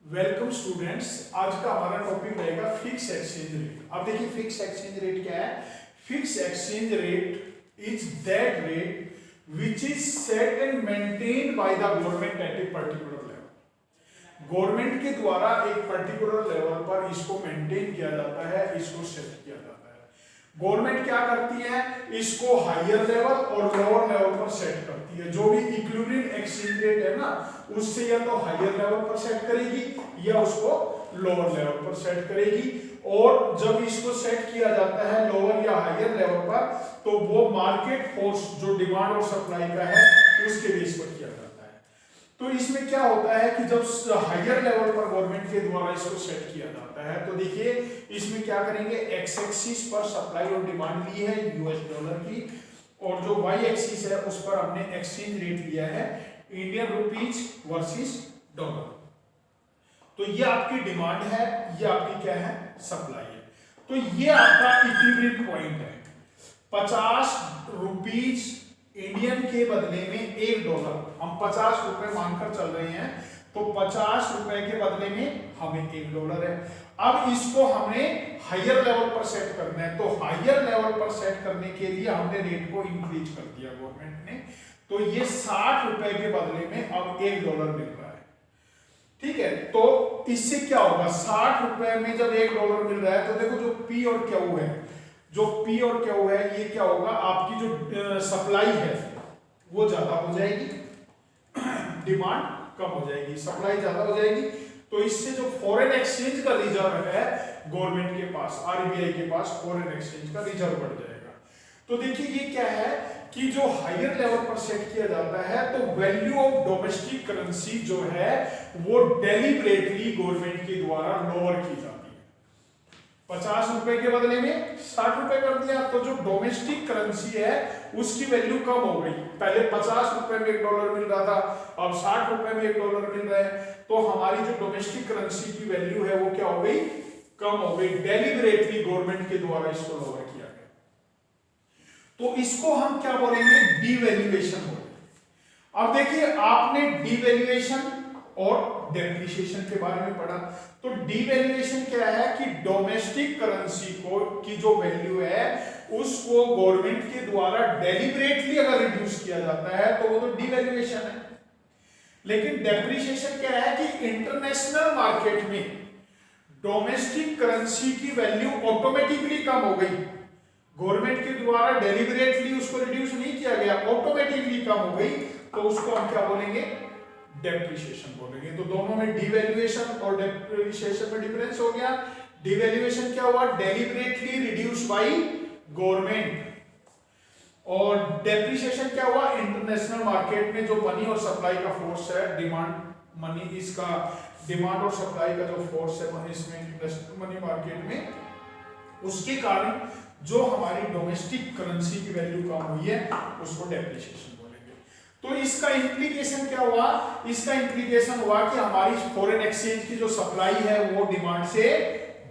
Welcome students. आज का हमारा टॉपिक रहेगा फिक्स एक्सचेंज रेट। अब देखिए फिक्स एक्सचेंज रेट क्या है। Fix exchange rate is that rate which is set and maintained by the government at a particular level. Government के द्वारा एक पर्टिकुलर लेवल पर इसको मेंटेन किया जाता है, इसको सेट किया जाता है। गवर्नमेंट क्या करती है, इसको हायर लेवल और लोअर लेवल पर सेट करती है। जो भी इक्विलिब्रियम एक्सचेंज रेट है ना, उससे या तो हायर लेवल पर सेट करेगी या उसको लोअर लेवल पर सेट करेगी। और जब इसको सेट किया जाता है लोअर या हायर लेवल पर, तो वो मार्केट फोर्स जो डिमांड और सप्लाई का है उसके बेस पर किया जाता है। तो इसमें क्या होता है कि जब हायर लेवल पर गवर्नमेंट के द्वारा इसको सेट किया जाता है, तो देखिए इसमें क्या करेंगे, एक्स एक्सिस पर सप्लाई और डिमांड ली है यूएस डॉलर की, और जो वाई एक्सिस है उस पर हमने एक्सचेंज रेट लिया है इंडियन रुपीज वर्सेस डॉलर। तो ये आपकी डिमांड है, ये आपकी क्या है, सप्लाई है। तो ये आपका इक्विलिब्रियम पॉइंट है। 50 रुपीज इंडियन के बदले में $1, हम 50 रुपए मानकर चल रहे हैं, तो 50 रुपए के बदले में हमें $1 है। अब इसको हमें हायर लेवल पर सेट करना है, तो हायर लेवल पर सेट करने के लिए हमने रेट को इंक्रीज कर दिया गवर्नमेंट ने। तो ये 60 रुपए के बदले में अब $1 मिल रहा है। ठीक है, तो इससे क्या होगा, 60 रुपए में जब $1 मिल रहा है, तो देखो जो पी और क्यू है, जो पी और क्यू है, ये क्या होगा, आपकी जो सप्लाई है वो ज्यादा हो जाएगी, डिमांड कम हो जाएगी, सप्लाई ज्यादा हो जाएगी। तो इससे जो फॉरेन एक्सचेंज का रिजर्व है गवर्नमेंट के पास, आरबीआई के पास, फॉरेन एक्सचेंज का रिजर्व बढ़ जाएगा। तो देखिए ये क्या है कि जो हायर लेवल पर सेट किया जाता है, तो वैल्यू ऑफ डोमेस्टिक करेंसी जो है वो डेलिबरेटली गवर्नमेंट के द्वारा लोअर की जाती है। 50 रुपए के बदले में 60 रुपए कर दिया, तो जो डोमेस्टिक करेंसी है उसकी वैल्यू कम हो गई। पहले 50 रुपए में $1 मिल रहा था, अब 60 रुपए में $1 मिल रहा है। तो हमारी जो डोमेस्टिक करेंसी की वैल्यू है वो क्या हो गई, कम हो गई। डेलिबरेटली गवर्नमेंट के द्वारा इसको लोअर किया गया। तो इसको हम क्या बोलेंगे, डीवैल्यूएशन बोलेंगे। अब देखिए आपने डीवैल्यूएशन और डेप्रिसिएशन के बारे में पढ़ा। तो डीवैल्यूएशन क्या है कि डोमेस्टिक करेंसी को की जो वैल्यू है उसको गवर्नमेंट के द्वारा डेलिबरेटली अगर रिड्यूस किया जाता है तो वो तो डीवैल्यूएशन है। लेकिन डेप्रिसिएशन क्या है कि इंटरनेशनल मार्केट में डोमेस्टिक करेंसी की वैल्यू ऑटोमेटिकली कम हो गई, गवर्नमेंट के द्वारा डेलिबरेटली उसको रिड्यूस नहीं किया गया, ऑटोमेटिकली कम हो गई, तो उसको हम क्या बोलेंगे, डेप्रिसिएशन बोलेंगे। तो दोनों में डीवैल्यूएशन और डेप्रिसिएशन में डिफरेंस हो गया। डीवैल्यूएशन क्या हुआ, डेलिबरेटली रिड्यूस बाय गवर्नमेंट, और डेप्रिसिएशन क्या हुआ, इंटरनेशनल मार्केट में जो मनी और सप्लाई का फोर्स है, डिमांड मनी, इसका डिमांड और सप्लाई का जो फोर्स है इसमें इंटरनेशनल मनी मार्केट में, उसके कारण जो हमारी डोमेस्टिक करेंसी की वैल्यू कम हुई है उसको डेप्रिसिएशन बोलेंगे। तो इसका इंप्लीकेशन क्या हुआ, इसका इंप्लीकेशन हुआ कि हमारी फॉरेन एक्सचेंज की जो सप्लाई है वो डिमांड से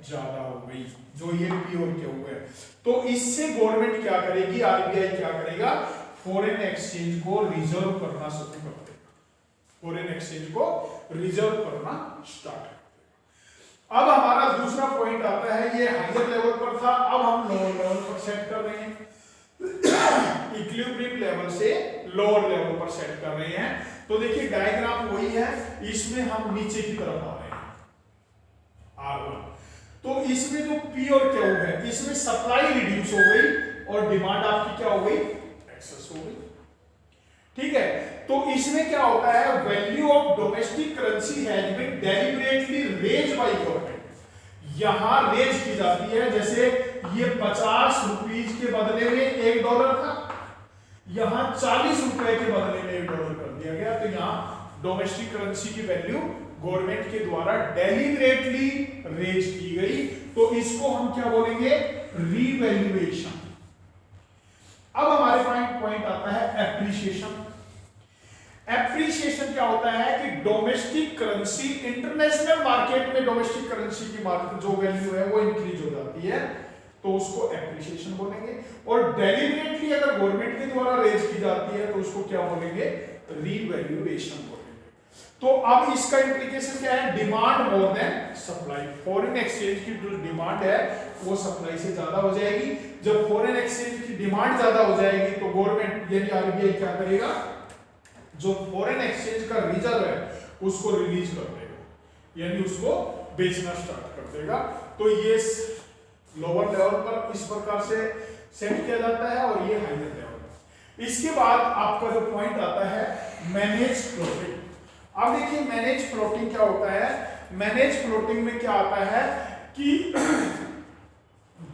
ज्यादा हो गई, जो ये पी और क्यू है। तो इससे गवर्नमेंट क्या करेगी, आरबीआई क्या करेगा, फॉरेन एक्सचेंज को रिजर्व करना शुरू कर देगा, फॉरेन एक्सचेंज को रिजर्व करना स्टार्ट कर देगा। अब हमारा दूसरा पॉइंट आता है, ये हायर लेवल पर था, अब हम लोअर लेवल पर सेट कर रहे हैं, इक्विलिब्रियम लेवल से लोअर लेवल पर सेट कर रहे हैं। तो देखिए डायग्राम वही है, इसमें हम नीचे की तरफ आ रहे हैं, R1। तो इसमें जो P और Q है, इसमें सप्लाई रिड्यूस हो गई और डिमांड आपकी क्या हो गई, एक्सेस हो गई। ठीक है, तो इसमें क्या होता है, value of domestic currency has been deliberately raised by government. यहां रेज की जाती है, जैसे ये 50 रुपीज के बदले में $1 था, यहां 40 रुपए के बदले में $1 कर दिया गया। तो यहां डोमेस्टिक करेंसी की वैल्यू गवर्नमेंट के द्वारा डेलिबरेटली रेज की गई। तो इसको हम क्या बोलेंगे, रीवैल्यूएशन। अब हमारे पॉइंट आता है एप्रिसिएशन। एप्रिसिएशन क्या होता है कि डोमेस्टिक करेंसी, इंटरनेशनल मार्केट में डोमेस्टिक करेंसी की मार्केट जो वैल्यू है वो इंक्रीज हो जाती है, तो उसको एप्रिसिएशन बोलेंगे। और डेलिबरेटली अगर गवर्नमेंट के द्वारा रेज की जाती है तो उसको क्या बोलेंगे, रीवैल्यूएशन बोलेंगे। तो अब इसका इंप्लीकेशन क्या है, demand more than supply. Foreign exchange की जो डिमांड है वो सप्लाई से ज्यादा हो जाएगी। जब फॉरेन एक्सचेंज की डिमांड ज्यादा हो जाएगी तो गवर्नमेंट यानी आरबीआई क्या करेगा, जो फॉरेन एक्सचेंज का रिजर्व है उसको रिलीज कर देगा, यानी उसको बेचना स्टार्ट कर देगा। तो ये लोअर लेवल पर इस प्रकार से सेट किया जाता है और ये हायर लेवल पर। इसके बाद आपका जो पॉइंट आता है मैनेज फ्लोटिंग। अब देखिए मैनेज फ्लोटिंग क्या होता है। मैनेज फ्लोटिंग में क्या आता है कि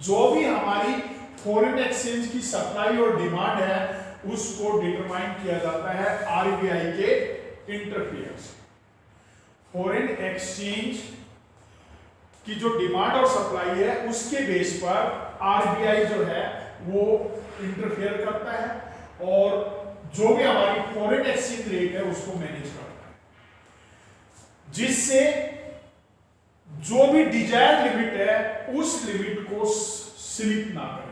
जो भी हमारी फॉरेन एक्सचेंज की सप्लाई और डिमांड है उसको डिटरमाइन किया जाता है आरबीआई के इंटरफेयर से। फॉरेन एक्सचेंज की जो डिमांड और सप्लाई है उसके बेस पर आरबीआई जो है वो इंटरफेयर करता है और जो भी हमारी फॉरेन एक्सचेंज रेट है उसको मैनेज करता है, जिससे जो भी डिजायर्ड लिमिट है उस लिमिट को स्लिप ना करे,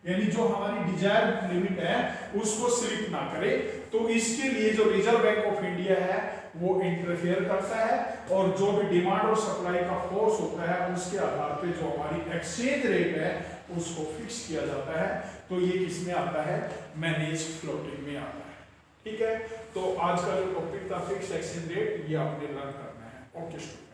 यानी जो हमारी डिजायर्ड लिमिट है उसको स्लिप ना करे। तो इसके लिए जो रिजर्व बैंक ऑफ इंडिया है वो इंटरफेयर करता है और जो भी डिमांड और सप्लाई का फोर्स होता है उसके आधार पे जो हमारी एक्सचेंज रेट है उसको फिक्स किया जाता है। तो ये किसमें आता है, मैनेज फ्लोटिंग में आता है। ठीक है, तो आज का जो टॉपिक था फिक्स एक्सचेंज रेट, ये आपने लर्न करना है। Okay student.